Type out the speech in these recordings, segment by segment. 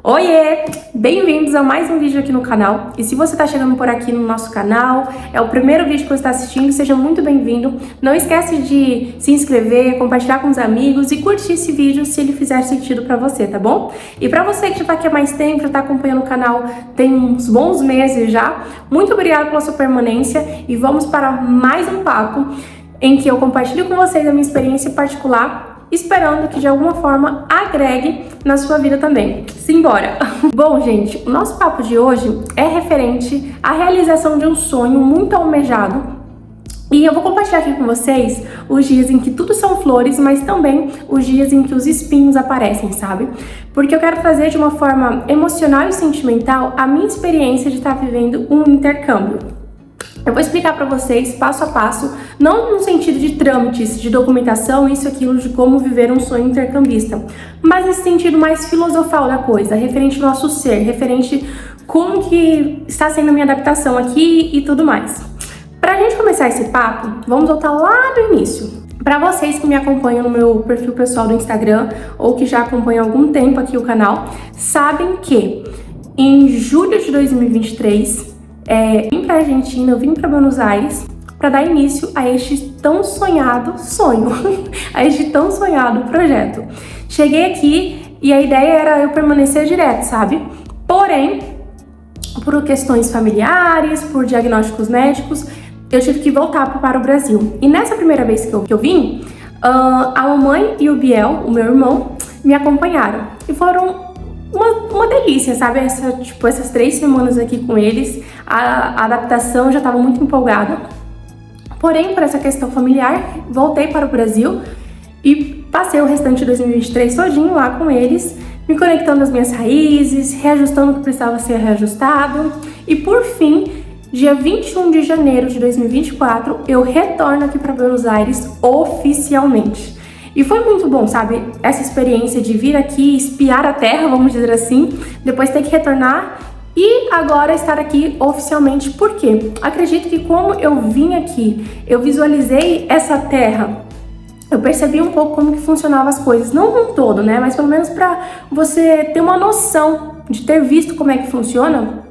Oiê! Bem-vindos a mais um vídeo aqui no canal. E se você está chegando por aqui no nosso canal, é o primeiro vídeo que você está assistindo, seja muito bem-vindo. Não esquece de se inscrever, compartilhar com os amigos e curtir esse vídeo se ele fizer sentido para você, tá bom? E para você que já está aqui há mais tempo, já está acompanhando o canal tem uns bons meses já, muito obrigada pela sua permanência e vamos para mais um papo em que eu compartilho com vocês a minha experiência particular, esperando que de alguma forma agregue na sua vida também. Simbora! Bom, gente, o nosso papo de hoje é referente à realização de um sonho muito almejado. E eu vou compartilhar aqui com vocês os dias em que tudo são flores, mas também os dias em que os espinhos aparecem, sabe? Porque eu quero trazer de uma forma emocional e sentimental a minha experiência de estar vivendo um intercâmbio. Eu vou explicar para vocês passo a passo, não no sentido de trâmites, de documentação, isso e aquilo, de como viver um sonho intercambista, mas nesse sentido mais filosofal da coisa, referente ao nosso ser, referente como que está sendo a minha adaptação aqui e tudo mais. Pra gente começar esse papo, vamos voltar lá no início. Para vocês que me acompanham no meu perfil pessoal do Instagram, ou que já acompanham há algum tempo aqui o canal, sabem que em julho de 2023, vim para a Argentina, eu vim para Buenos Aires para dar início a este tão sonhado sonho, a este tão sonhado projeto. Cheguei aqui e a ideia era eu permanecer direto, sabe? Porém, por questões familiares, por diagnósticos médicos, eu tive que voltar para o Brasil. E nessa primeira vez que eu vim, a mamãe e o Biel, o meu irmão, me acompanharam. E foram uma delícia, sabe? Essas 3 semanas aqui com eles, a adaptação, eu já estava muito empolgada. Porém, por essa questão familiar, voltei para o Brasil e passei o restante de 2023 todinho lá com eles, me conectando às minhas raízes, reajustando o que precisava ser reajustado. E por fim, dia 21 de janeiro de 2024, eu retorno aqui para Buenos Aires oficialmente. E foi muito bom, sabe? Essa experiência de vir aqui, espiar a terra, vamos dizer assim, depois ter que retornar e agora estar aqui oficialmente. Por quê? Acredito que como eu vim aqui, eu visualizei essa terra, eu percebi um pouco como que funcionavam as coisas, não um todo, né? Mas pelo menos para você ter uma noção de ter visto como é que funciona,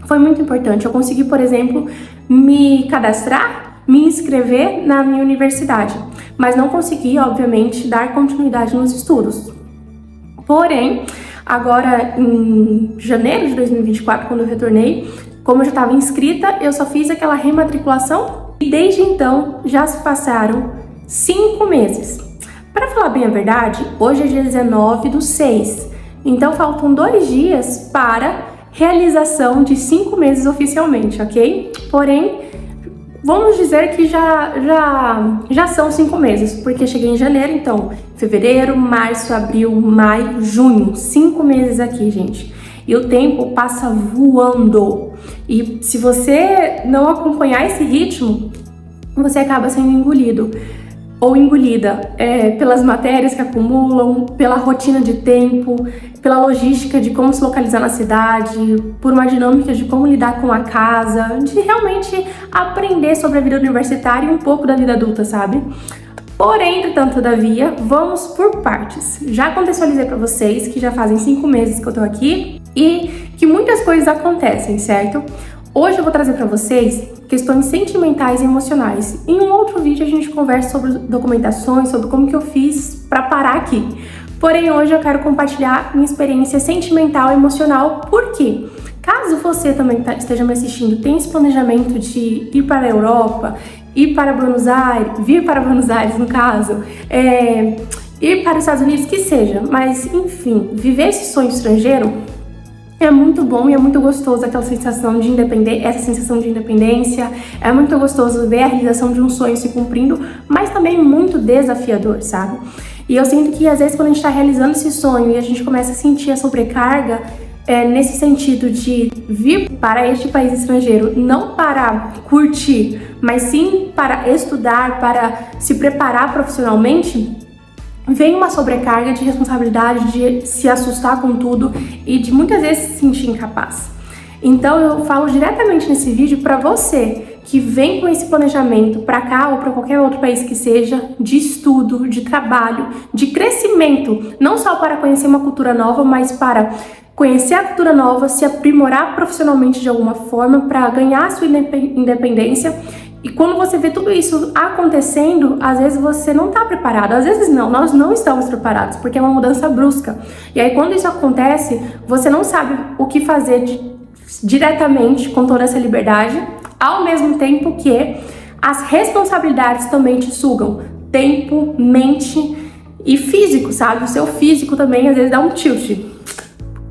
foi muito importante. Eu consegui, por exemplo, me cadastrar, me inscrever na minha universidade, mas não consegui, obviamente, dar continuidade nos estudos. Porém, agora em janeiro de 2024, quando eu retornei, como eu já estava inscrita, eu só fiz aquela rematriculação e desde então já se passaram 5 meses. Para falar bem a verdade, hoje é dia 19/6, então faltam 2 dias para realização de 5 meses oficialmente, ok? Porém, vamos dizer que já são 5 meses, porque cheguei em janeiro, então fevereiro, março, abril, maio, junho, 5 meses aqui, gente. E o tempo passa voando. E se você não acompanhar esse ritmo, você acaba sendo engolido ou engolida pelas matérias que acumulam, pela rotina de tempo, pela logística de como se localizar na cidade, por uma dinâmica de como lidar com a casa, de realmente aprender sobre a vida universitária e um pouco da vida adulta, sabe? Porém, entretanto, todavia, vamos por partes. Já contextualizei para vocês que já fazem 5 meses que eu tô aqui e que muitas coisas acontecem, certo? Hoje eu vou trazer para vocês questões sentimentais e emocionais. Em um outro vídeo a gente conversa sobre documentações, sobre como que eu fiz para parar aqui. Porém, hoje eu quero compartilhar minha experiência sentimental e emocional, porque caso você também esteja me assistindo, tenha esse planejamento de ir para a Europa, ir para Buenos Aires, vir para Buenos Aires no caso, ir para os Estados Unidos, que seja, mas enfim, viver esse sonho estrangeiro é muito bom e é muito gostoso aquela sensação de independência, essa sensação de independência, é muito gostoso ver a realização de um sonho se cumprindo, mas também muito desafiador, sabe? E eu sinto que às vezes quando a gente está realizando esse sonho e a gente começa a sentir a sobrecarga, nesse sentido de vir para este país estrangeiro, não para curtir, mas sim para estudar, para se preparar profissionalmente, vem uma sobrecarga de responsabilidade, de se assustar com tudo e de muitas vezes se sentir incapaz. Então eu falo diretamente nesse vídeo para você que vem com esse planejamento para cá ou para qualquer outro país que seja, de estudo, de trabalho, de crescimento, não só para conhecer uma cultura nova, mas para conhecer a cultura nova, se aprimorar profissionalmente de alguma forma para ganhar a sua independência. E quando você vê tudo isso acontecendo, às vezes você não está preparado, às vezes não, nós não estamos preparados, porque é uma mudança brusca. E aí quando isso acontece, você não sabe o que fazer diretamente com toda essa liberdade, ao mesmo tempo que as responsabilidades também te sugam. Tempo, mente e físico, sabe? O seu físico também às vezes dá um tilt.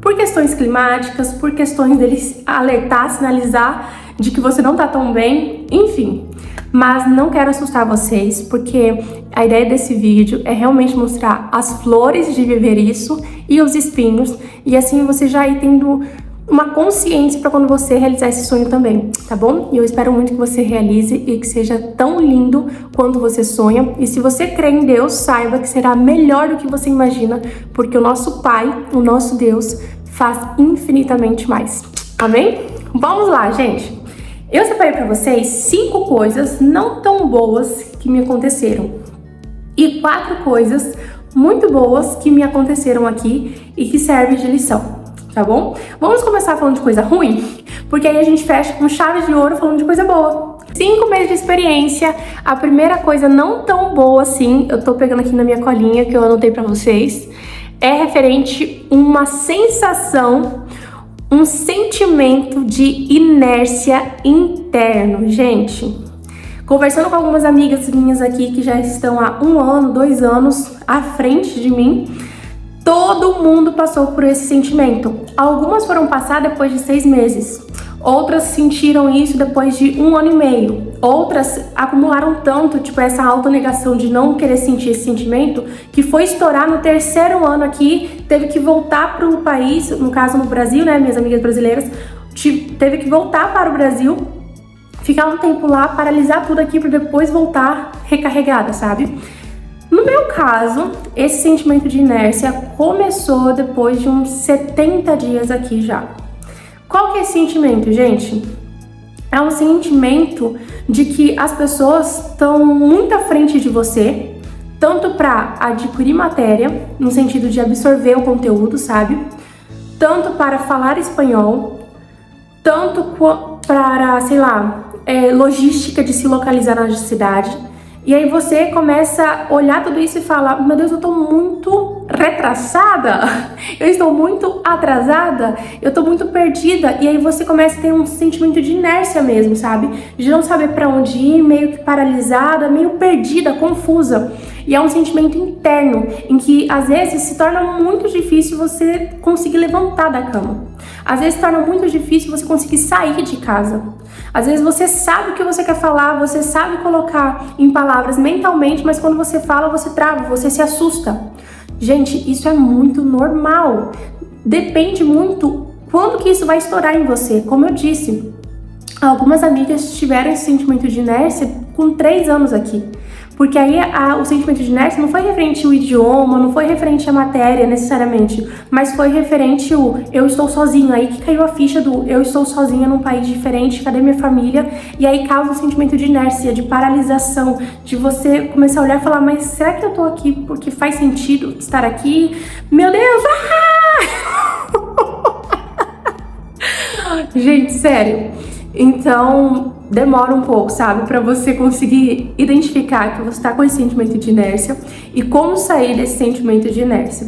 Por questões climáticas, por questões deles alertar, sinalizar de que você não tá tão bem, enfim. Mas não quero assustar vocês, porque a ideia desse vídeo é realmente mostrar as flores de viver isso e os espinhos, e assim você já ir tendo uma consciência para quando você realizar esse sonho também, tá bom? E eu espero muito que você realize e que seja tão lindo quanto você sonha. E se você crê em Deus, saiba que será melhor do que você imagina, porque o nosso Pai, o nosso Deus, faz infinitamente mais. Amém? Vamos lá, gente. Eu separei para vocês 5 coisas não tão boas que me aconteceram e 4 coisas muito boas que me aconteceram aqui e que servem de lição. Tá bom? Vamos começar falando de coisa ruim, porque aí a gente fecha com chave de ouro falando de coisa boa. 5 meses de experiência, a primeira coisa não tão boa assim, eu tô pegando aqui na minha colinha que eu anotei pra vocês, é referente a uma sensação, um sentimento de inércia interno, gente. Conversando com algumas amigas minhas aqui que já estão há 1 ano, 2 anos à frente de mim, todo mundo passou por esse sentimento. Algumas foram passar depois de 6 meses. Outras sentiram isso depois de 1 ano e meio. Outras acumularam tanto, tipo, essa autonegação de não querer sentir esse sentimento, que foi estourar no 3º ano aqui, teve que voltar para o país, no caso no Brasil, né, minhas amigas brasileiras, teve que voltar para o Brasil, ficar um tempo lá, paralisar tudo aqui para depois voltar recarregada, sabe? No meu caso, esse sentimento de inércia começou depois de uns 70 dias aqui já. Qual que é esse sentimento, gente? É um sentimento de que as pessoas estão muito à frente de você, tanto para adquirir matéria, no sentido de absorver o conteúdo, sabe? Tanto para falar espanhol, tanto para, sei lá, logística de se localizar na cidade. E aí você começa a olhar tudo isso e falar, meu Deus, eu tô muito retrassada, eu estou muito atrasada, eu tô muito perdida. E aí você começa a ter um sentimento de inércia mesmo, sabe? De não saber pra onde ir, meio que paralisada, meio perdida, confusa. E é um sentimento interno, em que às vezes se torna muito difícil você conseguir levantar da cama. Às vezes se torna muito difícil você conseguir sair de casa. Às vezes você sabe o que você quer falar, você sabe colocar em palavras mentalmente, mas quando você fala, você trava, você se assusta. Gente, isso é muito normal. Depende muito quando que isso vai estourar em você. Como eu disse, algumas amigas tiveram esse sentimento de inércia com 3 anos aqui. Porque aí o sentimento de inércia não foi referente ao idioma, não foi referente à matéria necessariamente, mas foi referente ao eu estou sozinho, aí que caiu a ficha do eu estou sozinha num país diferente, cadê minha família? E aí causa um sentimento de inércia, de paralisação, de você começar a olhar e falar, mas será que eu tô aqui porque faz sentido estar aqui? Meu Deus! Gente, sério. Então, demora um pouco, sabe? Pra você conseguir identificar que você tá com esse sentimento de inércia e como sair desse sentimento de inércia.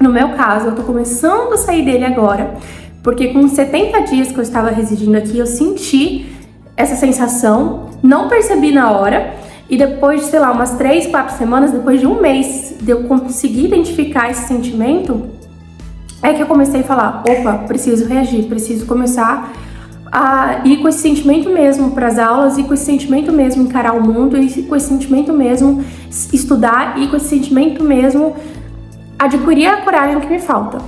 No meu caso, eu tô começando a sair dele agora, porque com 70 dias que eu estava residindo aqui, eu senti essa sensação, não percebi na hora, e depois de, sei lá, umas 3, 4 semanas, depois de 1 mês de eu conseguir identificar esse sentimento, é que eu comecei a falar, opa, preciso reagir, preciso começar a ir com esse sentimento mesmo para as aulas, e com esse sentimento mesmo encarar o mundo, e com esse sentimento mesmo estudar, e com esse sentimento mesmo adquirir a coragem que me falta.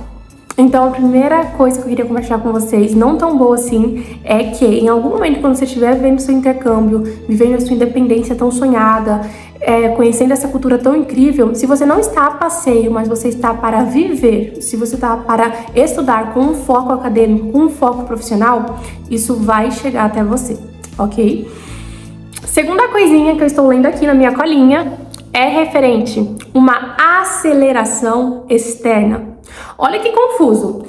Então, a primeira coisa que eu queria compartilhar com vocês, não tão boa assim, é que em algum momento, quando você estiver vivendo seu intercâmbio, vivendo a sua independência tão sonhada, conhecendo essa cultura tão incrível, se você não está a passeio, mas você está para viver, se você está para estudar com um foco acadêmico, com um foco profissional, isso vai chegar até você. ok? Segunda coisinha que eu estou lendo aqui na minha colinha é referente uma aceleração externa. Olha que confuso.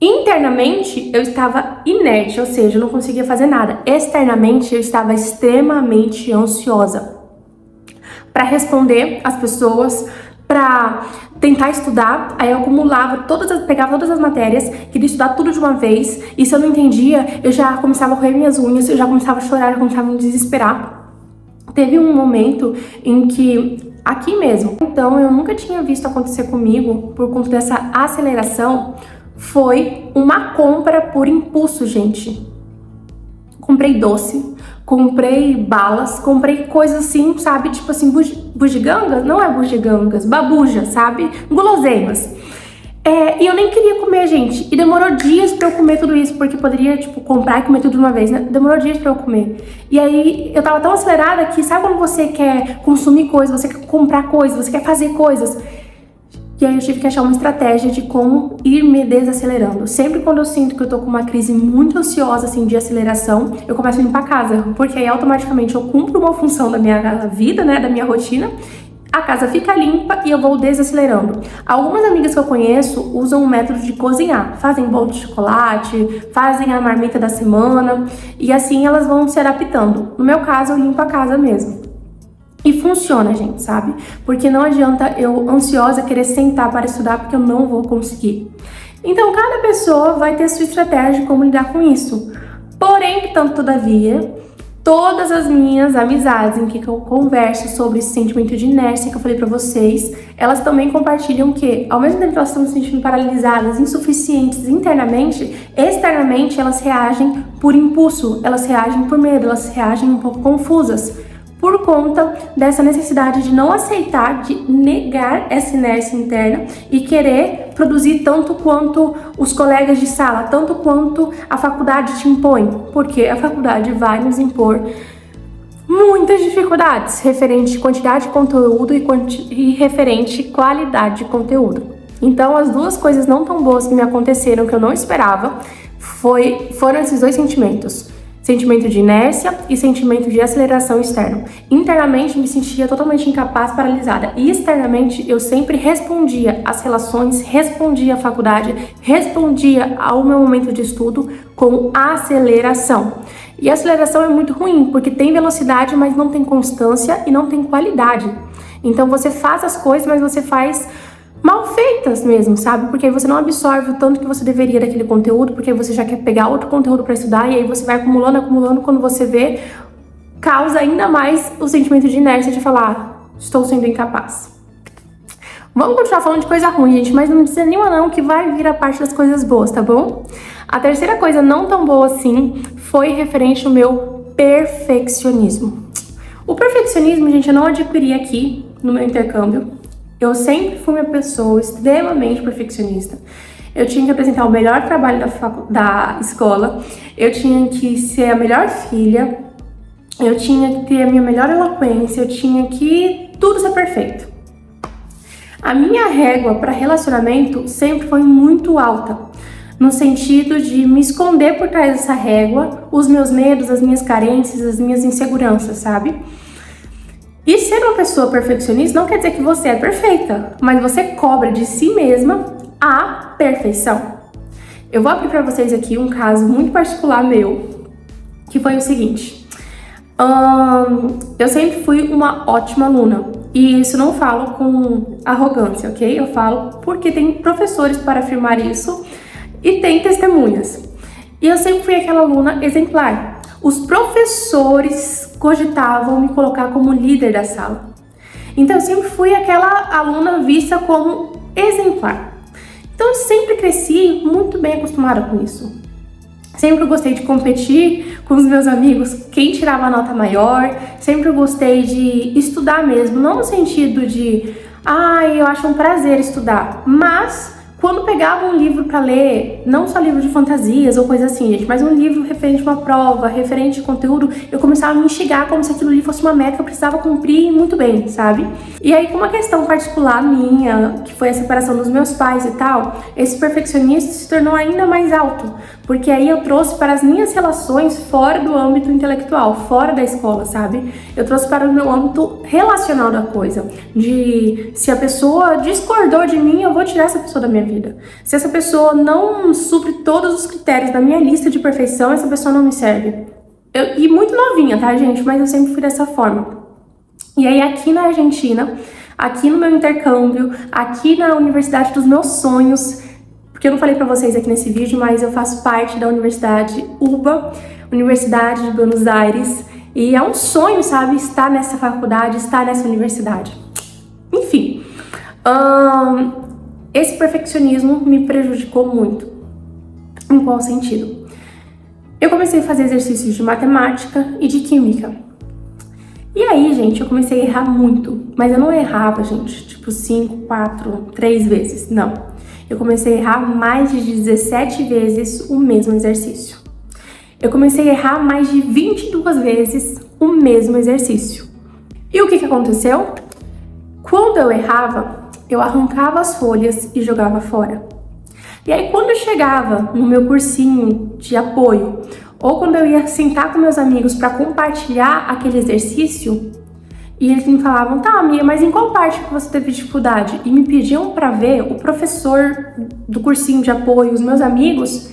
Internamente eu estava inerte, ou seja, eu não conseguia fazer nada. Externamente eu estava extremamente ansiosa para responder às pessoas, para tentar estudar. Aí eu acumulava pegava todas as matérias, queria estudar tudo de uma vez, e se eu não entendia, eu já começava a roer minhas unhas, eu já começava a chorar, eu começava a me desesperar. Teve um momento em que, aqui mesmo, então eu nunca tinha visto acontecer comigo, por conta dessa aceleração, foi uma compra por impulso, gente. Comprei doce, comprei balas, comprei coisas assim, sabe? Tipo assim, bugigangas? Não é bugigangas, babuja, sabe? Guloseimas. E eu nem queria comer, gente. E demorou dias pra eu comer tudo isso, porque poderia, tipo, comprar e comer tudo de uma vez, né? Demorou dias pra eu comer. E aí, eu tava tão acelerada que, sabe quando você quer consumir coisas, você quer comprar coisas, você quer fazer coisas? E aí eu tive que achar uma estratégia de como ir me desacelerando. Sempre quando eu sinto que eu tô com uma crise muito ansiosa, assim, de aceleração, eu começo a limpar a casa, porque aí automaticamente eu cumpro uma função da minha vida, né, da minha rotina, a casa fica limpa e eu vou desacelerando. Algumas amigas que eu conheço usam um método de cozinhar, fazem bolo de chocolate, fazem a marmita da semana, e assim elas vão se adaptando. No meu caso, eu limpo a casa mesmo. E funciona, gente, sabe? Porque não adianta eu, ansiosa, querer sentar para estudar, porque eu não vou conseguir. Então, cada pessoa vai ter sua estratégia de como lidar com isso. Porém, tanto todavia, todas as minhas amizades em que eu converso sobre esse sentimento de inércia que eu falei pra vocês, elas também compartilham que, ao mesmo tempo que elas estão se sentindo paralisadas, insuficientes internamente, externamente elas reagem por impulso, elas reagem por medo, elas reagem um pouco confusas, por conta dessa necessidade de não aceitar, de negar essa inércia interna e querer produzir tanto quanto os colegas de sala, tanto quanto a faculdade te impõe, porque a faculdade vai nos impor muitas dificuldades referente quantidade de conteúdo e referente qualidade de conteúdo. Então, as duas coisas não tão boas que me aconteceram, que eu não esperava, foram esses dois sentimentos. Sentimento de inércia e sentimento de aceleração externo. Internamente me sentia totalmente incapaz, paralisada. E externamente eu sempre respondia às relações, respondia à faculdade, respondia ao meu momento de estudo com aceleração. E a aceleração é muito ruim, porque tem velocidade, mas não tem constância e não tem qualidade. Então você faz as coisas, mas você faz mal feitas mesmo, sabe? Porque aí você não absorve o tanto que você deveria daquele conteúdo, porque aí você já quer pegar outro conteúdo para estudar, e aí você vai acumulando, quando você vê, causa ainda mais o sentimento de inércia de falar, estou sendo incapaz. Vamos continuar falando de coisa ruim, gente, mas não desanima não, que vai vir a parte das coisas boas, tá bom? A terceira coisa não tão boa assim foi referente ao meu perfeccionismo. O perfeccionismo, gente, eu não adquiri aqui no meu intercâmbio. Eu sempre fui uma pessoa extremamente perfeccionista. Eu tinha que apresentar o melhor trabalho da escola, eu tinha que ser a melhor filha, eu tinha que ter a minha melhor eloquência, eu tinha que tudo ser perfeito. A minha régua para relacionamento sempre foi muito alta, no sentido de me esconder por trás dessa régua, os meus medos, as minhas carências, as minhas inseguranças, sabe? E ser uma pessoa perfeccionista não quer dizer que você é perfeita, mas você cobra de si mesma a perfeição. Eu vou abrir para vocês aqui um caso muito particular meu, que foi o seguinte. Eu sempre fui uma ótima aluna, e isso não falo com arrogância, ok? Eu falo porque tem professores para afirmar isso e tem testemunhas. E eu sempre fui aquela aluna exemplar. Os professores cogitavam me colocar como líder da sala. Então eu sempre fui aquela aluna vista como exemplar. Então eu sempre cresci muito bem acostumada com isso. Sempre gostei de competir com os meus amigos, quem tirava a nota maior. Sempre gostei de estudar mesmo, não no sentido de eu acho um prazer estudar, mas quando pegava um livro para ler, não só livro de fantasias ou coisa assim, gente, mas um livro referente a uma prova, referente a conteúdo, eu começava a me instigar como se aquilo ali fosse uma meta que eu precisava cumprir muito bem, sabe? E aí, com uma questão particular minha, que foi a separação dos meus pais e tal, esse perfeccionismo se tornou ainda mais alto, porque aí eu trouxe para as minhas relações fora do âmbito intelectual, fora da escola, sabe? Eu trouxe para o meu âmbito relacional da coisa, de se a pessoa discordou de mim, eu vou tirar essa pessoa da minha vida. Se essa pessoa não supre todos os critérios da minha lista de perfeição, essa pessoa não me serve. E muito novinha, tá, gente? Mas eu sempre fui dessa forma. E aí, aqui na Argentina, aqui no meu intercâmbio, aqui na universidade dos meus sonhos, porque eu não falei pra vocês aqui nesse vídeo, mas eu faço parte da Universidade UBA, Universidade de Buenos Aires, e é um sonho, sabe, estar nessa faculdade, estar nessa universidade. Enfim, esse perfeccionismo me prejudicou muito. Em qual sentido? Eu comecei a fazer exercícios de matemática e de química. E aí, gente, eu comecei a errar muito. Mas eu não errava, gente, tipo 5, 4, 3 vezes. Não. Eu comecei a errar mais de 17 vezes o mesmo exercício. Eu comecei a errar mais de 22 vezes o mesmo exercício. E o que aconteceu? Quando eu errava, eu arrancava as folhas e jogava fora. E aí, quando eu chegava no meu cursinho de apoio, ou quando eu ia sentar com meus amigos para compartilhar aquele exercício, e eles me falavam, tá, amiga, mas em qual parte que você teve dificuldade? E me pediam para ver, o professor do cursinho de apoio, os meus amigos,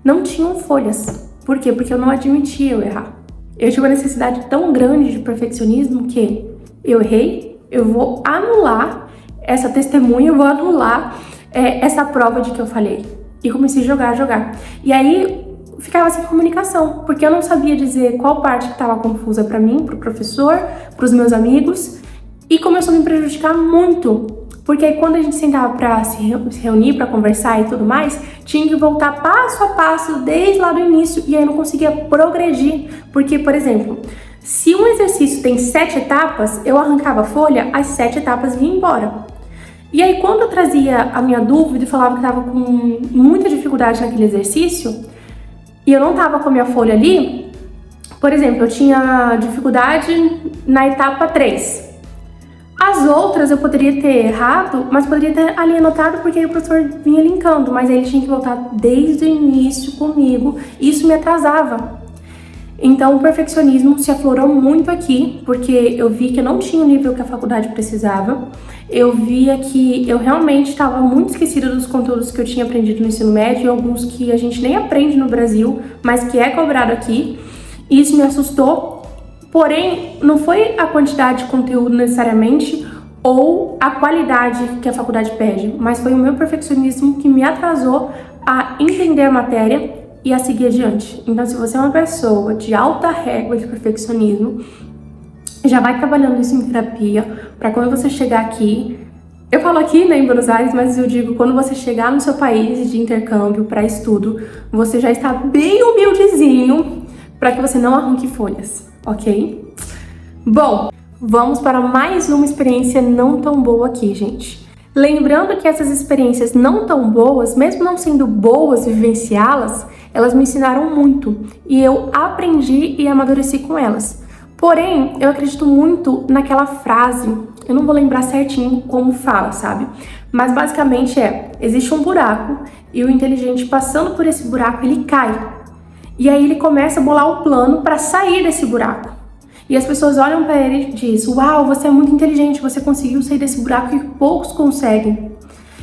não tinham folhas. Por quê? Porque eu não admitia eu errar. Eu tive uma necessidade tão grande de perfeccionismo que eu errei, eu vou anular essa testemunha, eu vou anular essa prova de que eu falhei. E comecei a jogar. E aí ficava sem comunicação, porque eu não sabia dizer qual parte que estava confusa para mim, pro professor, pros meus amigos, e começou a me prejudicar muito. Porque aí quando a gente sentava para se reunir, para conversar e tudo mais, tinha que voltar passo a passo desde lá do início, e aí eu não conseguia progredir. Porque, por exemplo, se um exercício tem 7 etapas, eu arrancava a folha, as 7 etapas vinham embora. E aí, quando eu trazia a minha dúvida e falava que estava com muita dificuldade naquele exercício, e eu não estava com a minha folha ali, por exemplo, eu tinha dificuldade na etapa 3. As outras eu poderia ter errado, mas poderia ter ali anotado porque aí o professor vinha linkando, mas aí ele tinha que voltar desde o início comigo, e isso me atrasava. Então, o perfeccionismo se aflorou muito aqui, porque eu vi que eu não tinha o nível que a faculdade precisava. Eu via que eu realmente estava muito esquecida dos conteúdos que eu tinha aprendido no ensino médio, e alguns que a gente nem aprende no Brasil, mas que é cobrado aqui. Isso me assustou, porém, não foi a quantidade de conteúdo necessariamente, ou a qualidade que a faculdade pede, mas foi o meu perfeccionismo que me atrasou a entender a matéria e a seguir adiante. Então, se você é uma pessoa de alta régua de perfeccionismo, já vai trabalhando isso em terapia, para quando você chegar aqui, eu falo aqui, né, em Buenos Aires, mas eu digo, quando você chegar no seu país de intercâmbio para estudo, você já está bem humildezinho, para que você não arranque folhas, ok? Bom, vamos para mais uma experiência não tão boa aqui, gente. Lembrando que essas experiências não tão boas, mesmo não sendo boas vivenciá-las, elas me ensinaram muito e eu aprendi e amadureci com elas. Porém, eu acredito muito naquela frase, eu não vou lembrar certinho como fala, sabe? Mas basicamente existe um buraco e o inteligente passando por esse buraco, ele cai. E aí ele começa a bolar o plano para sair desse buraco. E as pessoas olham para ele e dizem, uau, você é muito inteligente, você conseguiu sair desse buraco e poucos conseguem.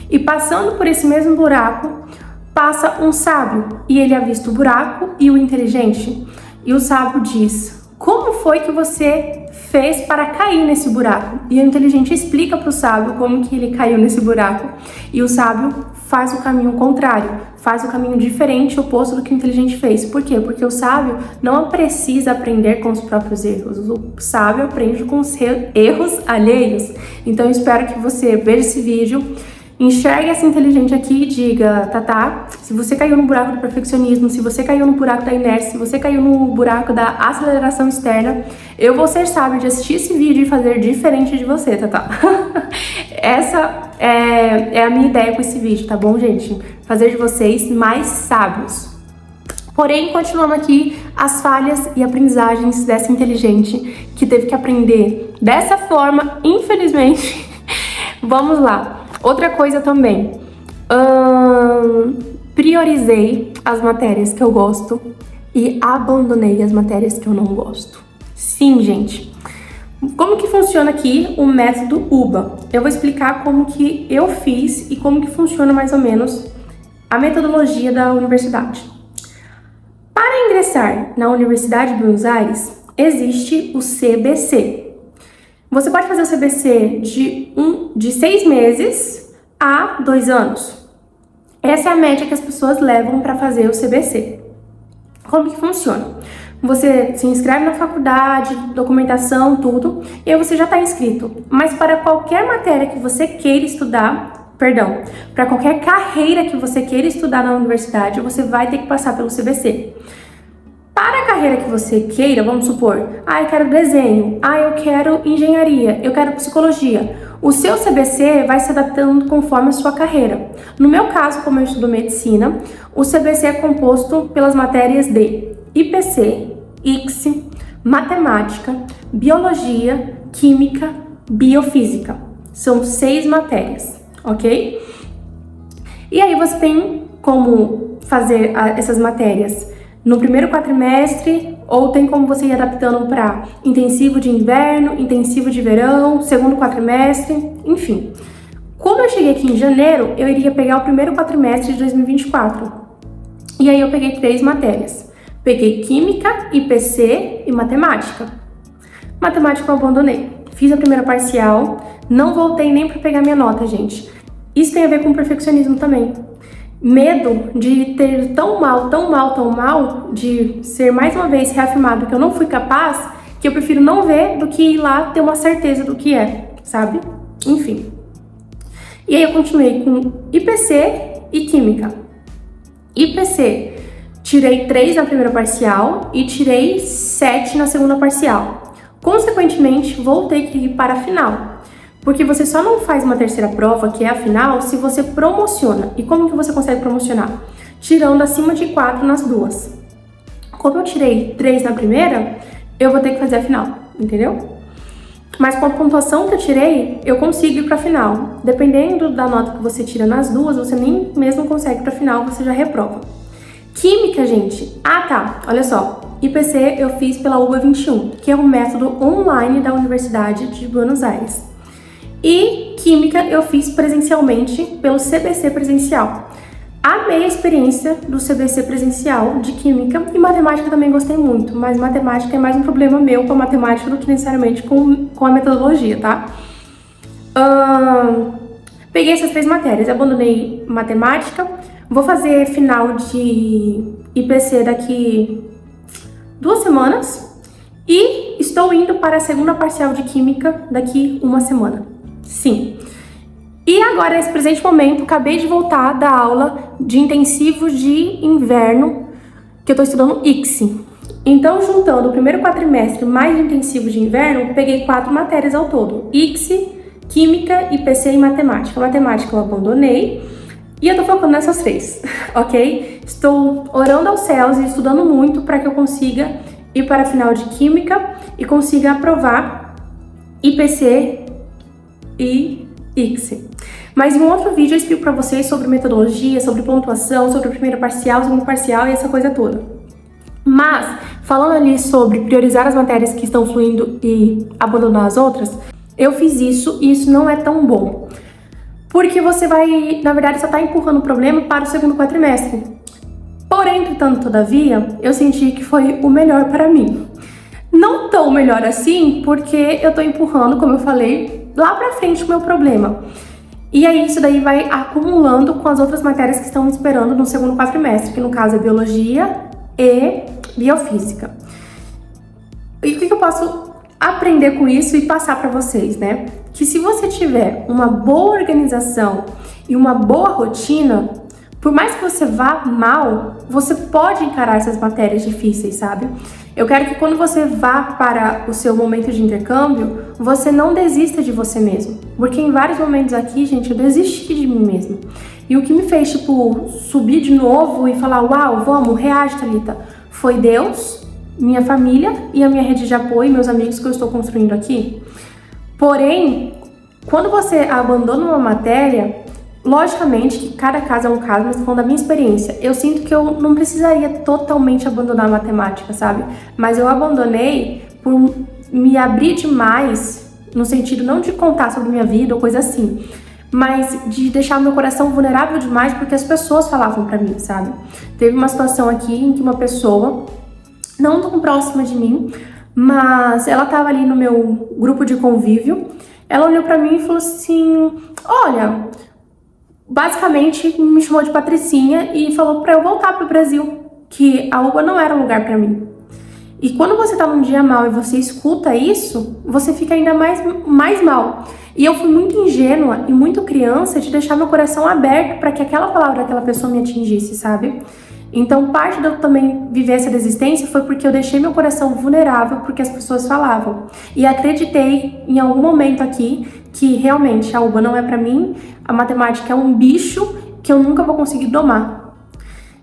E passando por esse mesmo buraco, passa um sábio e ele avista o buraco e o inteligente. E o sábio diz, como foi que você fez para cair nesse buraco? E o inteligente explica para o sábio como que ele caiu nesse buraco. E o sábio faz o caminho contrário, faz o caminho diferente, oposto do que o inteligente fez. Por quê? Porque o sábio não precisa aprender com os próprios erros. O sábio aprende com os erros alheios. Então eu espero que você veja esse vídeo, enxergue essa inteligente aqui e diga, Tatá, se você caiu no buraco do perfeccionismo, se você caiu no buraco da inércia, se você caiu no buraco da aceleração externa, eu vou ser sábio de assistir esse vídeo e fazer diferente de você, Tatá. essa é a minha ideia com esse vídeo, tá bom, gente? Fazer de vocês mais sábios. Porém, continuando aqui as falhas e aprendizagens dessa inteligente que teve que aprender dessa forma, infelizmente. Vamos lá. Outra coisa também. Priorizei as matérias que eu gosto e abandonei as matérias que eu não gosto. Sim, gente. Como que funciona aqui o método UBA? Eu vou explicar como que eu fiz e como que funciona mais ou menos a metodologia da universidade. Para ingressar na Universidade de Buenos Aires, existe o CBC. Você pode fazer o CBC de 6 meses a 2 anos. Essa é a média que as pessoas levam para fazer o CBC. Como que funciona? Você se inscreve na faculdade, documentação, tudo, e aí você já está inscrito. Mas para qualquer matéria que você queira estudar, para qualquer carreira que você queira estudar na universidade, você vai ter que passar pelo CBC. Para a carreira que você queira, vamos supor, eu quero desenho, eu quero engenharia, eu quero psicologia. O seu CBC vai se adaptando conforme a sua carreira. No meu caso, como eu estudo medicina, o CBC é composto pelas matérias de IPC, ICSE, matemática, biologia, química, biofísica. São 6 matérias, ok? E aí você tem como fazer essas matérias no primeiro quadrimestre, ou tem como você ir adaptando para intensivo de inverno, intensivo de verão, segundo quadrimestre, enfim. Como eu cheguei aqui em janeiro, eu iria pegar o primeiro quadrimestre de 2024. E aí eu peguei 3 matérias. Peguei Química, IPC e Matemática. Matemática eu abandonei. Fiz a primeira parcial, não voltei nem para pegar minha nota, gente. Isso tem a ver com perfeccionismo também. Medo de ter tão mal, de ser mais uma vez reafirmado que eu não fui capaz, que eu prefiro não ver do que ir lá ter uma certeza do que é, sabe? Enfim. E aí eu continuei com IPC e Química. IPC, tirei 3 na primeira parcial e tirei 7 na segunda parcial. Consequentemente, voltei que ir para a final. Porque você só não faz uma terceira prova, que é a final, se você promociona. E como que você consegue promocionar? Tirando acima de 4 nas duas. Como eu tirei 3 na primeira, eu vou ter que fazer a final, entendeu? Mas com a pontuação que eu tirei, eu consigo ir para a final. Dependendo da nota que você tira nas duas, você nem mesmo consegue para a final, você já reprova. Química, gente. Olha só. IPC eu fiz pela UBA 21, que é um método online da Universidade de Buenos Aires. E Química eu fiz presencialmente pelo CBC presencial. Amei a experiência do CBC presencial de Química e Matemática também gostei muito, mas Matemática é mais um problema meu com a matemática do que necessariamente com a metodologia, tá? Peguei essas 3 matérias, abandonei Matemática, vou fazer final de IPC daqui 2 semanas e estou indo para a segunda parcial de Química daqui 1 semana. Sim. E agora, nesse presente momento, acabei de voltar da aula de intensivo de inverno, que eu tô estudando ICSE. Então, juntando o primeiro quadrimestre mais o intensivo de inverno, peguei 4 matérias ao todo. ICSE, Química, IPC e Matemática. Matemática eu abandonei e eu tô focando nessas 3, ok? Estou orando aos céus e estudando muito para que eu consiga ir para a final de Química e consiga aprovar IPC e ICSE. Mas em um outro vídeo eu explico para vocês sobre metodologia, sobre pontuação, sobre primeira parcial, segundo parcial e essa coisa toda. Mas, falando ali sobre priorizar as matérias que estão fluindo e abandonar as outras, eu fiz isso e isso não é tão bom. Porque você vai, na verdade, só tá empurrando o problema para o segundo quadrimestre. Porém, entretanto, todavia, eu senti que foi o melhor para mim. Não tão melhor assim, porque eu tô empurrando, como eu falei, lá pra frente o meu problema. E aí isso daí vai acumulando com as outras matérias que estão me esperando no segundo quadrimestre, que no caso é Biologia e Biofísica. E o que eu posso aprender com isso e passar pra vocês, né? Que se você tiver uma boa organização e uma boa rotina, por mais que você vá mal, você pode encarar essas matérias difíceis, sabe? Eu quero que quando você vá para o seu momento de intercâmbio, você não desista de você mesmo. Porque em vários momentos aqui, gente, eu desisti de mim mesma. E o que me fez, tipo, subir de novo e falar, uau, vamos, reage, Thalita, foi Deus, minha família e a minha rede de apoio, meus amigos que eu estou construindo aqui. Porém, quando você abandona uma matéria, logicamente que cada caso é um caso, mas falando da minha experiência, eu sinto que eu não precisaria totalmente abandonar a matemática, sabe? Mas eu abandonei por me abrir demais, no sentido não de contar sobre minha vida ou coisa assim, mas de deixar meu coração vulnerável demais porque as pessoas falavam pra mim, sabe? Teve uma situação aqui em que uma pessoa, não tão próxima de mim, mas ela tava ali no meu grupo de convívio, ela olhou pra mim e falou assim, olha, basicamente me chamou de Patricinha e falou pra eu voltar pro Brasil, que a UBA não era lugar pra mim. E quando você tá num dia mal e você escuta isso, você fica ainda mais mal. E eu fui muito ingênua e muito criança de deixar meu coração aberto para que aquela palavra daquela pessoa me atingisse, sabe? Então, parte de eu também viver essa desistência foi porque eu deixei meu coração vulnerável porque as pessoas falavam. E acreditei em algum momento aqui que realmente a UBA não é pra mim, a matemática é um bicho que eu nunca vou conseguir domar.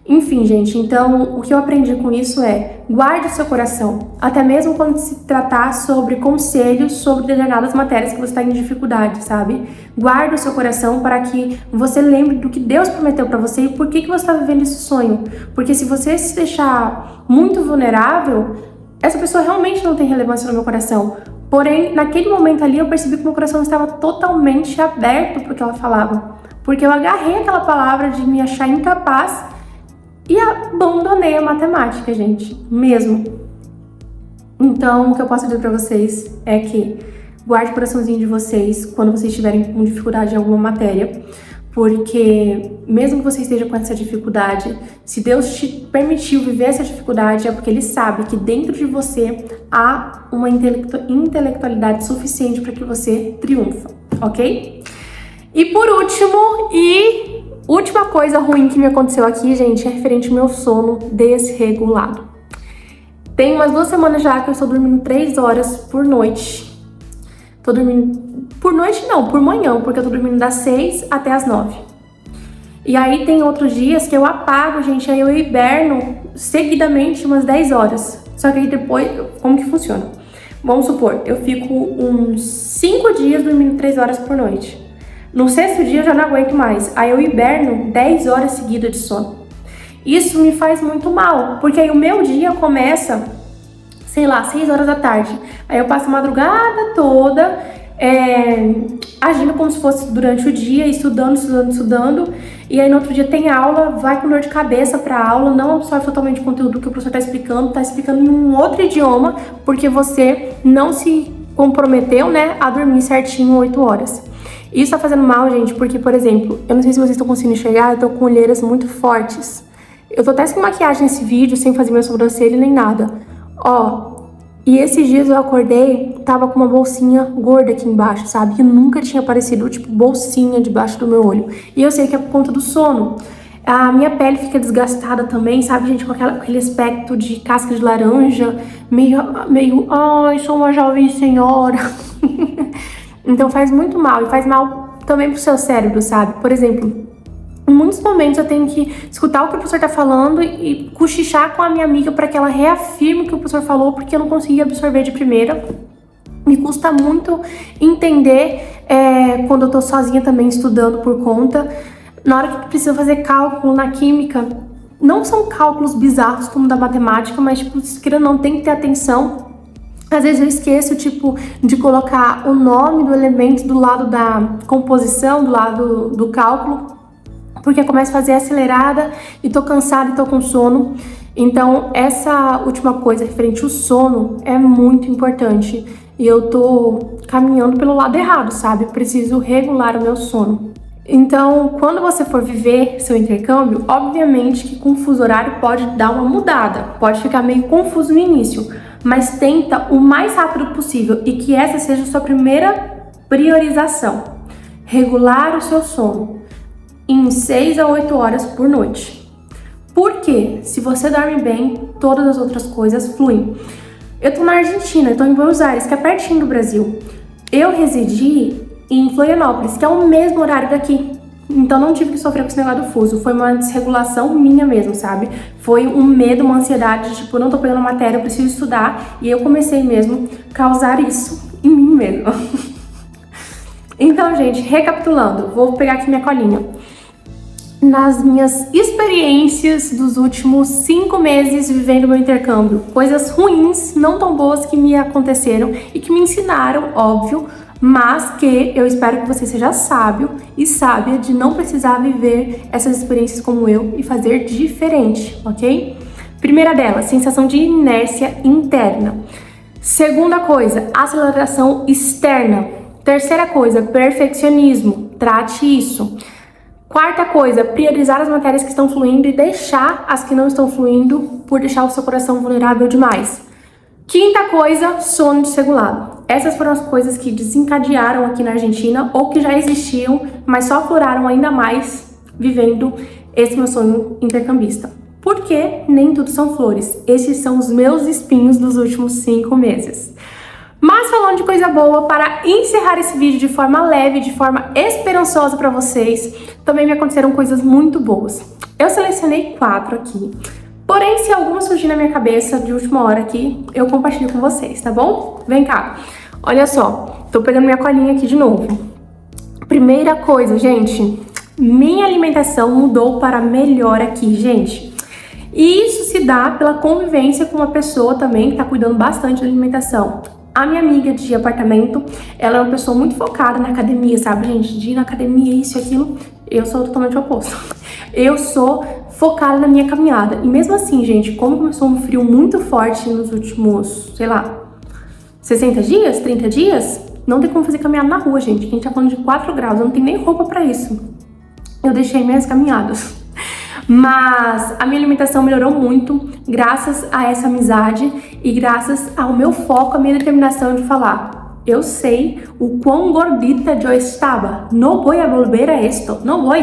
Enfim, gente, então o que eu aprendi com isso é guarde seu coração, até mesmo quando se tratar sobre conselhos sobre determinadas matérias que você está em dificuldade, sabe? Guarde o seu coração para que você lembre do que Deus prometeu para você e por que você está vivendo esse sonho. Porque se você se deixar muito vulnerável, essa pessoa realmente não tem relevância no meu coração. Porém, naquele momento ali eu percebi que meu coração estava totalmente aberto para o que ela falava. Porque eu agarrei aquela palavra de me achar incapaz e abandonei a matemática, gente, mesmo. Então, o que eu posso dizer pra vocês é que guarde o coraçãozinho de vocês quando vocês estiverem com dificuldade em alguma matéria, porque mesmo que você esteja com essa dificuldade, se Deus te permitiu viver essa dificuldade, é porque Ele sabe que dentro de você há uma intelectualidade suficiente para que você triunfa, ok? E por último, última coisa ruim que me aconteceu aqui, gente, é referente ao meu sono desregulado. Tem umas 2 semanas já que eu estou dormindo 3 horas por noite. Tô dormindo... Por noite não, por manhã, porque eu tô dormindo das 6 até as 9. E aí tem outros dias que eu apago, gente, aí eu hiberno seguidamente umas 10 horas. Só que aí depois, como que funciona? Vamos supor, eu fico uns 5 dias dormindo 3 horas por noite. No 6º dia eu já não aguento mais, aí eu hiberno 10 horas seguidas de sono. Isso me faz muito mal, porque aí o meu dia começa, sei lá, 6 horas da tarde. Aí eu passo a madrugada toda agindo como se fosse durante o dia, estudando. E aí no outro dia tem aula, vai com dor de cabeça pra aula, não absorve totalmente o conteúdo que o professor tá explicando em um outro idioma, porque você não se comprometeu, né, a dormir certinho 8 horas. Isso tá fazendo mal, gente, porque, por exemplo, eu não sei se vocês estão conseguindo enxergar, eu tô com olheiras muito fortes. Eu tô até sem maquiagem nesse vídeo, sem fazer minha sobrancelha nem nada. Ó, e esses dias eu acordei, tava com uma bolsinha gorda aqui embaixo, sabe? Que nunca tinha aparecido, tipo, bolsinha debaixo do meu olho. E eu sei que é por conta do sono. A minha pele fica desgastada também, sabe, gente? Com aquele aspecto de casca de laranja, meio, ai, sou uma jovem senhora. Então faz muito mal, e faz mal também pro seu cérebro, sabe? Por exemplo, em muitos momentos eu tenho que escutar o que o professor tá falando e cochichar com a minha amiga para que ela reafirme o que o professor falou, porque eu não consegui absorver de primeira. Me custa muito entender quando eu tô sozinha também estudando por conta. Na hora que precisa fazer cálculo na química, não são cálculos bizarros como da matemática, mas, tipo, se queira não, tem que ter atenção. Às vezes eu esqueço, tipo, de colocar o nome do elemento do lado da composição, do lado do cálculo, porque eu começo a fazer acelerada e tô cansada e tô com sono. Então, essa última coisa referente ao sono é muito importante. E eu tô caminhando pelo lado errado, sabe? Eu preciso regular o meu sono. Então, quando você for viver seu intercâmbio, obviamente que com o fuso horário pode dar uma mudada, pode ficar meio confuso no início, mas tenta o mais rápido possível e que essa seja a sua primeira priorização. Regular o seu sono. em 6 a 8 horas por noite. Por quê? Se você dorme bem, todas as outras coisas fluem. Eu tô na Argentina, eu tô em Buenos Aires, que é pertinho do Brasil. Eu residi em Florianópolis, que é o mesmo horário daqui. Então não tive que sofrer com esse negócio do fuso. Foi uma desregulação minha mesmo, sabe? Foi um medo, uma ansiedade, tipo, eu não tô pegando matéria, eu preciso estudar. E eu comecei mesmo a causar isso em mim mesmo. Então, gente, recapitulando, vou pegar aqui minha colinha. Nas minhas experiências dos últimos 5 meses vivendo meu intercâmbio, coisas ruins, não tão boas que me aconteceram e que me ensinaram, óbvio, mas que eu espero que você seja sábio e sábia de não precisar viver essas experiências como eu e fazer diferente, ok? Primeira delas, sensação de inércia interna. Segunda coisa, aceleração externa. Terceira coisa, perfeccionismo. Trate isso. Quarta coisa, priorizar as matérias que estão fluindo e deixar as que não estão fluindo por deixar o seu coração vulnerável demais. Quinta coisa, sono desregulado. Essas foram as coisas que desencadearam aqui na Argentina ou que já existiam, mas só afloraram ainda mais vivendo esse meu sonho intercambista. Porque nem tudo são flores. Esses são os meus espinhos dos últimos 5 meses. Mas falando de coisa boa, para encerrar esse vídeo de forma leve, de forma esperançosa para vocês, também me aconteceram coisas muito boas. Eu selecionei 4 aqui. Porém, se alguma surgir na minha cabeça de última hora aqui, eu compartilho com vocês, tá bom? Vem cá. Olha só, tô pegando minha colinha aqui de novo. Primeira coisa, gente, minha alimentação mudou para melhor aqui, gente. E isso se dá pela convivência com uma pessoa também que tá cuidando bastante da alimentação. A minha amiga de apartamento, ela é uma pessoa muito focada na academia, sabe, gente? De ir na academia, isso e aquilo. Eu sou totalmente o oposto. Eu sou focada na minha caminhada. E mesmo assim, gente, como começou um frio muito forte nos últimos, sei lá, 60 dias, 30 dias, não tem como fazer caminhada na rua, gente. A gente tá falando de 4 graus, eu não tenho nem roupa pra isso. Eu deixei minhas caminhadas. Mas a minha alimentação melhorou muito graças a essa amizade e graças ao meu foco, a minha determinação de falar: eu sei o quão gordita eu estava, não vou volver a esto, não vou.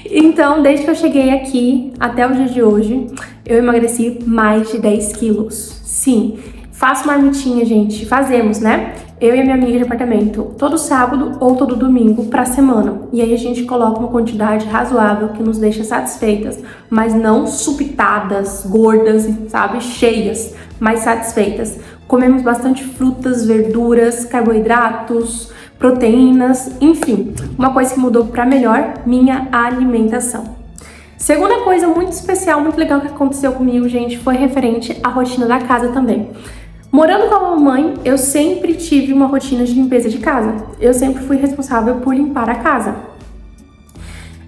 Então, desde que eu cheguei aqui até o dia de hoje, eu emagreci mais de 10 quilos. Sim, faço marmitinha, gente, fazemos, né? Eu e a minha amiga de apartamento, todo sábado ou todo domingo pra semana. E aí a gente coloca uma quantidade razoável que nos deixa satisfeitas, mas não supitadas, gordas, sabe, cheias, mas satisfeitas. Comemos bastante frutas, verduras, carboidratos, proteínas, enfim, uma coisa que mudou pra melhor, minha alimentação. Segunda coisa muito especial, muito legal que aconteceu comigo, gente, foi referente à rotina da casa também. Morando com a mamãe, eu sempre tive uma rotina de limpeza de casa. Eu sempre fui responsável por limpar a casa.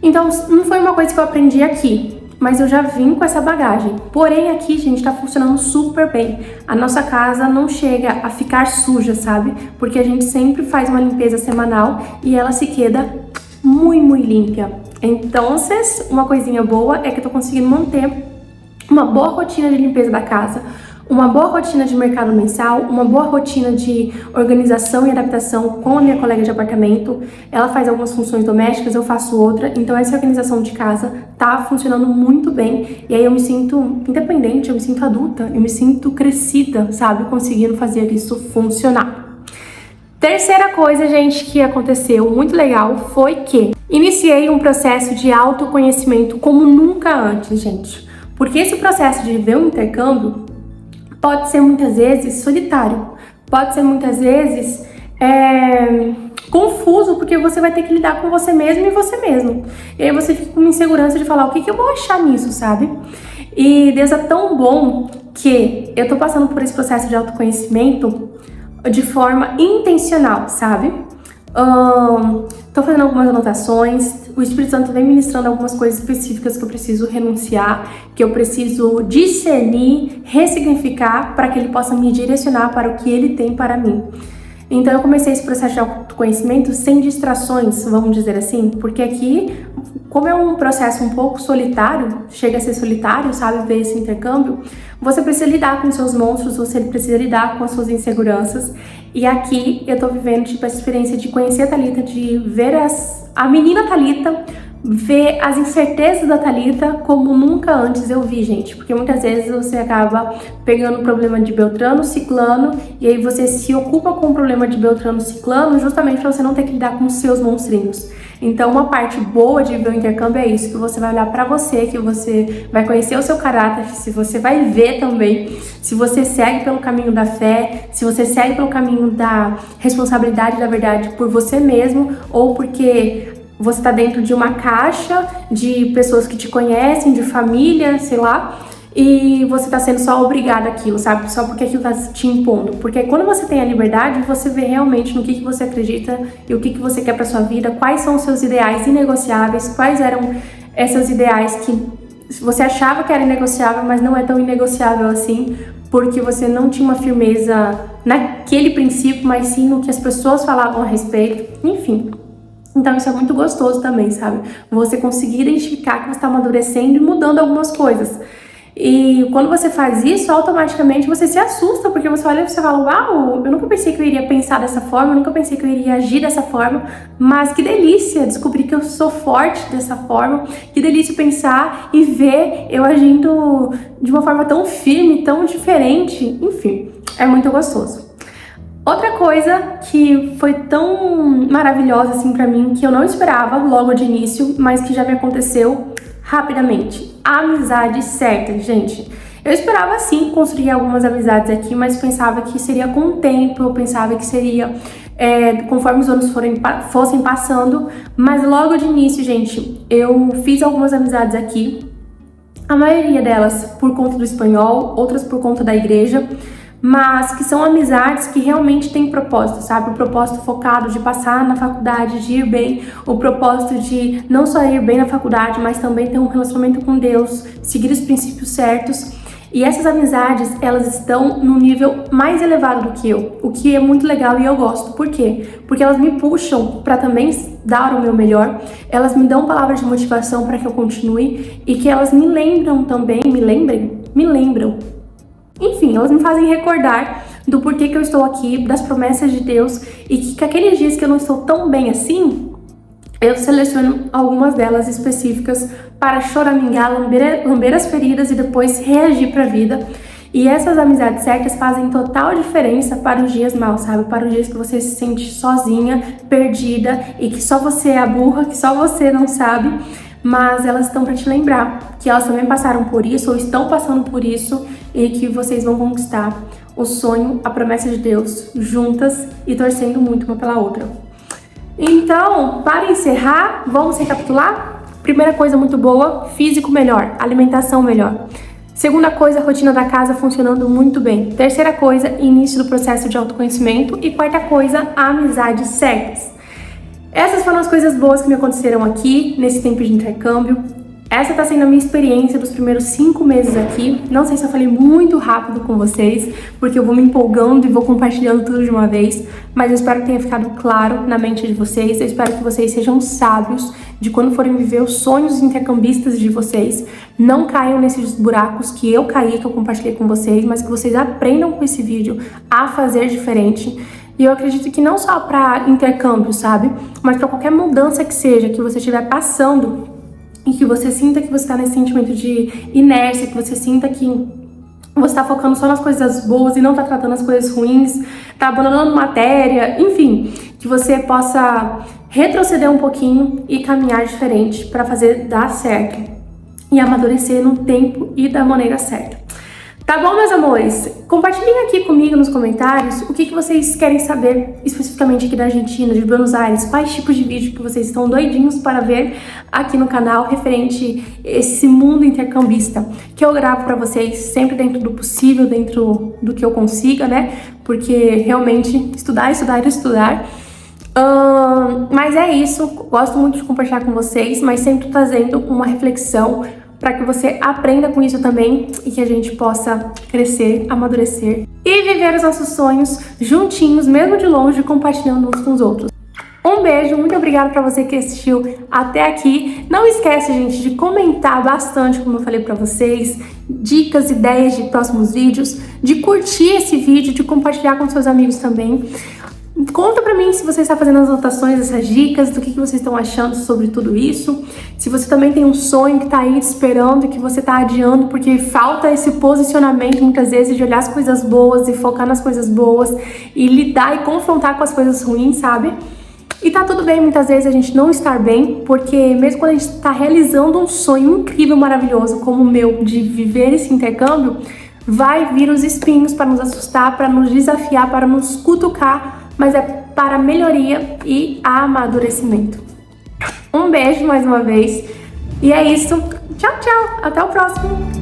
Então, não foi uma coisa que eu aprendi aqui, mas eu já vim com essa bagagem. Porém, aqui, gente, tá funcionando super bem. A nossa casa não chega a ficar suja, sabe? Porque a gente sempre faz uma limpeza semanal e ela se queda muito limpa. Então, uma coisinha boa é que eu tô conseguindo manter uma boa rotina de limpeza da casa, uma boa rotina de mercado mensal, uma boa rotina de organização e adaptação com a minha colega de apartamento. Ela faz algumas funções domésticas, eu faço outra, então essa organização de casa tá funcionando muito bem. E aí eu me sinto independente, eu me sinto adulta, eu me sinto crescida, sabe? Conseguindo fazer isso funcionar. Terceira coisa, gente, que aconteceu muito legal foi que iniciei um processo de autoconhecimento como nunca antes, gente. Porque esse processo de viver um intercâmbio pode ser muitas vezes solitário, pode ser muitas vezes confuso, porque você vai ter que lidar com você mesmo e você mesmo. E aí você fica com uma insegurança de falar: o que eu vou achar nisso, sabe? E Deus é tão bom que eu tô passando por esse processo de autoconhecimento de forma intencional, sabe? Tô fazendo algumas anotações, o Espírito Santo vem ministrando algumas coisas específicas que eu preciso renunciar, que eu preciso discernir, ressignificar para que ele possa me direcionar para o que ele tem para mim. Então eu comecei esse processo de autoconhecimento sem distrações, vamos dizer assim, porque aqui, como é um processo um pouco solitário, chega a ser solitário, sabe, ver esse intercâmbio, você precisa lidar com seus monstros, você precisa lidar com as suas inseguranças. E aqui eu tô vivendo, tipo, essa experiência de conhecer a Thalita, de ver a menina Thalita, ver as incertezas da Thalita como nunca antes eu vi, gente. Porque muitas vezes você acaba pegando o problema de Beltrano, Ciclano, e aí você se ocupa com o problema de Beltrano, Ciclano, justamente para você não ter que lidar com os seus monstrinhos. Então, uma parte boa de ver o intercâmbio é isso, que você vai olhar pra você, que você vai conhecer o seu caráter, se você vai ver também, se você segue pelo caminho da fé, se você segue pelo caminho da responsabilidade, da verdade, por você mesmo, ou porque você tá dentro de uma caixa de pessoas que te conhecem, de família, sei lá, e você tá sendo só obrigado àquilo, sabe? Só porque aquilo tá te impondo. Porque quando você tem a liberdade, você vê realmente no que você acredita e o que você quer pra sua vida, quais são os seus ideais inegociáveis, quais eram esses ideais que você achava que era inegociável, mas não é tão inegociável assim, porque você não tinha uma firmeza naquele princípio, mas sim no que as pessoas falavam a respeito, enfim. Então isso é muito gostoso também, sabe? Você conseguir identificar que você está amadurecendo e mudando algumas coisas. E quando você faz isso, automaticamente você se assusta, porque você olha e você fala, uau, eu nunca pensei que eu iria pensar dessa forma, eu nunca pensei que eu iria agir dessa forma, mas que delícia descobrir que eu sou forte dessa forma, que delícia pensar e ver eu agindo de uma forma tão firme, tão diferente, enfim, é muito gostoso. Outra coisa que foi tão maravilhosa assim pra mim, que eu não esperava logo de início, mas que já me aconteceu rapidamente. A amizade certa, gente. Eu esperava sim construir algumas amizades aqui, mas pensava que seria com o tempo, eu pensava que seria conforme os anos fossem passando, mas logo de início, gente, eu fiz algumas amizades aqui, a maioria delas por conta do espanhol, outras por conta da igreja, mas que são amizades que realmente têm propósito, sabe? O propósito focado de passar na faculdade, de ir bem, o propósito de não só ir bem na faculdade, mas também ter um relacionamento com Deus, seguir os princípios certos. E essas amizades, elas estão no nível mais elevado do que eu, o que é muito legal e eu gosto. Por quê? Porque elas me puxam para também dar o meu melhor, elas me dão palavras de motivação para que eu continue e que elas me lembram também, me lembram. Enfim, elas me fazem recordar do porquê que eu estou aqui, das promessas de Deus e que aqueles dias que eu não estou tão bem assim, eu seleciono algumas delas específicas para choramingar, lamber as feridas e depois reagir para a vida. E essas amizades certas fazem total diferença para os dias maus, sabe? Para os dias que você se sente sozinha, perdida e que só você é a burra, que só você não sabe. Mas elas estão para te lembrar que elas também passaram por isso ou estão passando por isso e que vocês vão conquistar o sonho, a promessa de Deus juntas e torcendo muito uma pela outra. Então, para encerrar, vamos recapitular? Primeira coisa muito boa, físico melhor, alimentação melhor. Segunda coisa, rotina da casa funcionando muito bem. Terceira coisa, início do processo de autoconhecimento. E quarta coisa, amizades certas. Essas foram as coisas boas que me aconteceram aqui, nesse tempo de intercâmbio. Essa tá sendo a minha experiência dos primeiros 5 meses aqui. Não sei se eu falei muito rápido com vocês, porque eu vou me empolgando e vou compartilhando tudo de uma vez, mas eu espero que tenha ficado claro na mente de vocês. Eu espero que vocês sejam sábios de quando forem viver os sonhos intercambistas de vocês. Não caiam nesses buracos que eu caí, que eu compartilhei com vocês, mas que vocês aprendam com esse vídeo a fazer diferente. E eu acredito que não só para intercâmbio, sabe? Mas para qualquer mudança que seja, que você estiver passando e que você sinta que você está nesse sentimento de inércia, que você sinta que você está focando só nas coisas boas e não está tratando as coisas ruins, tá abandonando matéria, enfim, que você possa retroceder um pouquinho e caminhar diferente para fazer dar certo e amadurecer no tempo e da maneira certa. Tá bom, meus amores? Compartilhem aqui comigo nos comentários o que vocês querem saber especificamente aqui da Argentina, de Buenos Aires, quais tipos de vídeo que vocês estão doidinhos para ver aqui no canal referente a esse mundo intercambista, que eu gravo para vocês sempre dentro do possível, dentro do que eu consiga, né? Porque realmente estudar. Mas é isso, gosto muito de compartilhar com vocês, mas sempre trazendo uma reflexão para que você aprenda com isso também e que a gente possa crescer, amadurecer e viver os nossos sonhos juntinhos, mesmo de longe, compartilhando uns com os outros. Um beijo, muito obrigada para você que assistiu até aqui. Não esquece, gente, de comentar bastante, como eu falei para vocês, dicas, ideias de próximos vídeos, de curtir esse vídeo, de compartilhar com seus amigos também. Conta pra mim se você está fazendo as anotações dessas dicas, do que vocês estão achando sobre tudo isso. Se você também tem um sonho que tá aí te esperando e que você tá adiando porque falta esse posicionamento muitas vezes de olhar as coisas boas e focar nas coisas boas e lidar e confrontar com as coisas ruins, sabe? E tá tudo bem muitas vezes a gente não estar bem, porque mesmo quando a gente tá realizando um sonho incrível, maravilhoso, como o meu, de viver esse intercâmbio, vai vir os espinhos para nos assustar, para nos desafiar, para nos cutucar, mas é para melhoria e amadurecimento. Um beijo mais uma vez. E é isso. Tchau, tchau. Até o próximo.